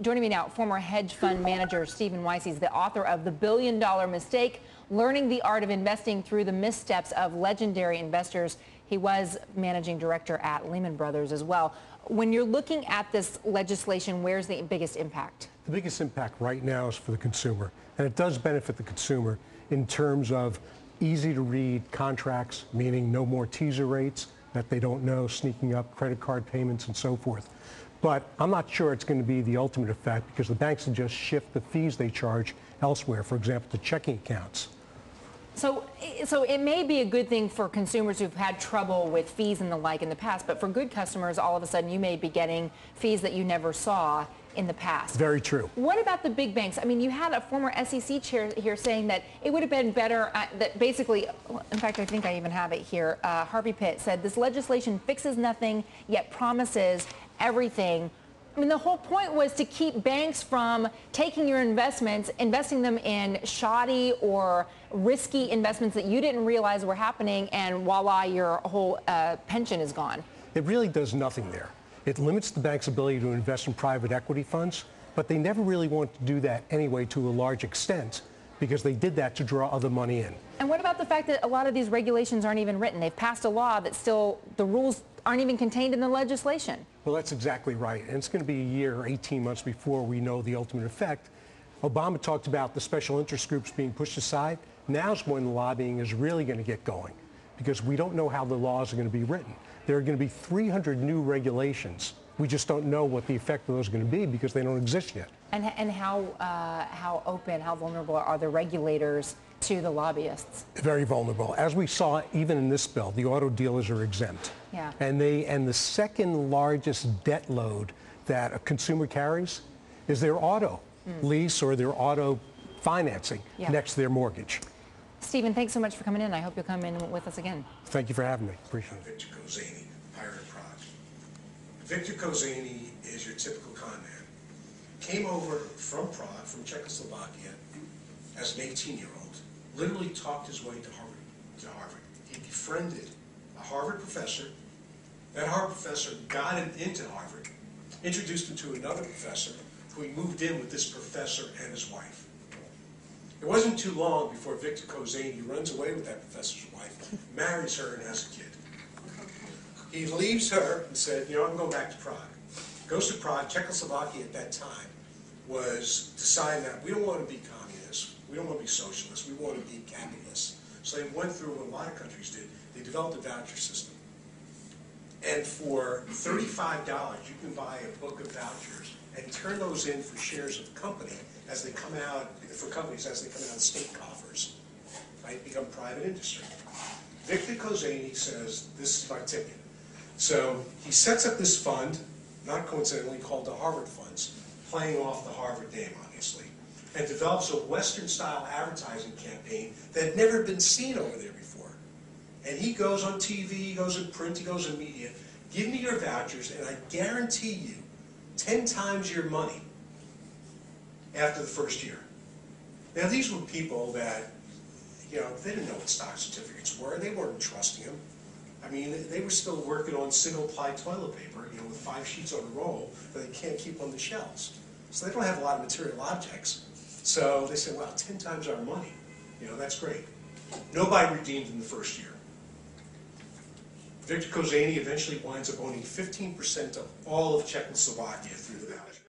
Joining me now, former hedge fund manager Stephen Weiss. He's the author of The $1 Billion Mistake, Learning the Art of Investing Through the Missteps of Legendary Investors. He was managing director at Lehman Brothers as well. When you're looking at this legislation, where's the biggest impact? The biggest impact right now is for the consumer, and it does benefit the consumer in terms of easy to read contracts, meaning no more teaser rates that they don't know, sneaking up credit card payments and so forth. But I'm not sure it's going to be the ultimate effect because the banks will just shift the fees they charge elsewhere, for example, to checking accounts. So it may be a good thing for consumers who've had trouble with fees and the like in the past, but for good customers, all of a sudden you may be getting fees that you never saw in the past. Very true. What about the big banks? I mean, you had a former SEC chair here saying that it would have been better, that basically, in fact, I think I even have it here, Harvey Pitt said this legislation fixes nothing yet promises everything. I mean, the whole point was to keep banks from taking your investments, investing them in shoddy or risky investments that you didn't realize were happening, and voila, your whole pension is gone. It really does nothing there. It limits the bank's ability to invest in private equity funds, but they never really want to do that anyway to a large extent because they did that to draw other money in. And what about the fact that a lot of these regulations aren't even written? They've passed a law that still, the rules aren't even contained in the legislation. Well, that's exactly right. And it's going to be a year or 18 months before we know the ultimate effect. Obama talked about the special interest groups being pushed aside. Now's when the lobbying is really going to get going because we don't know how the laws are going to be written. There are going to be 300 new regulations. We just don't know what the effect of those are going to be because they don't exist yet. And how open, how vulnerable are the regulators to the lobbyists? Very vulnerable. As we saw even in this bill, the auto dealers are exempt. Yeah. And the second largest debt load that a consumer carries is their auto lease or their auto financing next to their mortgage. Stephen, thanks so much for coming in. I hope you'll come in with us again. Thank you for having me. Appreciate it. Victor Kozani, Pirate of Prague. Victor Kozani is your typical con man. Came over from Prague, from Czechoslovakia, as an 18-year-old. Literally talked his way to Harvard. He befriended a Harvard professor. That Harvard professor got him into Harvard, introduced him to another professor, who he moved in with this professor and his wife. It wasn't too long before Victor Kozani runs away with that professor's wife, marries her, and has a kid. He leaves her and said, I'm going back to Prague. Goes to Prague. Czechoslovakia at that time was deciding that we don't want to be communists, we don't want to be socialists, we want to be capitalists. So they went through what a lot of countries did. They developed a voucher system. And for $35, you can buy a book of vouchers and turn those in for shares of the company as they come out, for companies as they come out of state coffers, right? Become private industry. Victor Kozani says, this is my ticket. So he sets up this fund, not coincidentally called the Harvard Funds, playing off the Harvard name, obviously, and develops a Western-style advertising campaign that had never been seen over there before. And he goes on TV, he goes in print, he goes in media, give me your vouchers, and I guarantee you 10 times your money after the first year. Now, these were people that, they didn't know what stock certificates were. They weren't trusting them. I mean, they were still working on single-ply toilet paper, with 5 sheets on a roll that they can't keep on the shelves. So they don't have a lot of material objects. So they said, well, 10 times our money. That's great. Nobody redeemed in the first year. Victor Kozani eventually winds up owning 15% of all of Czechoslovakia through the voucher.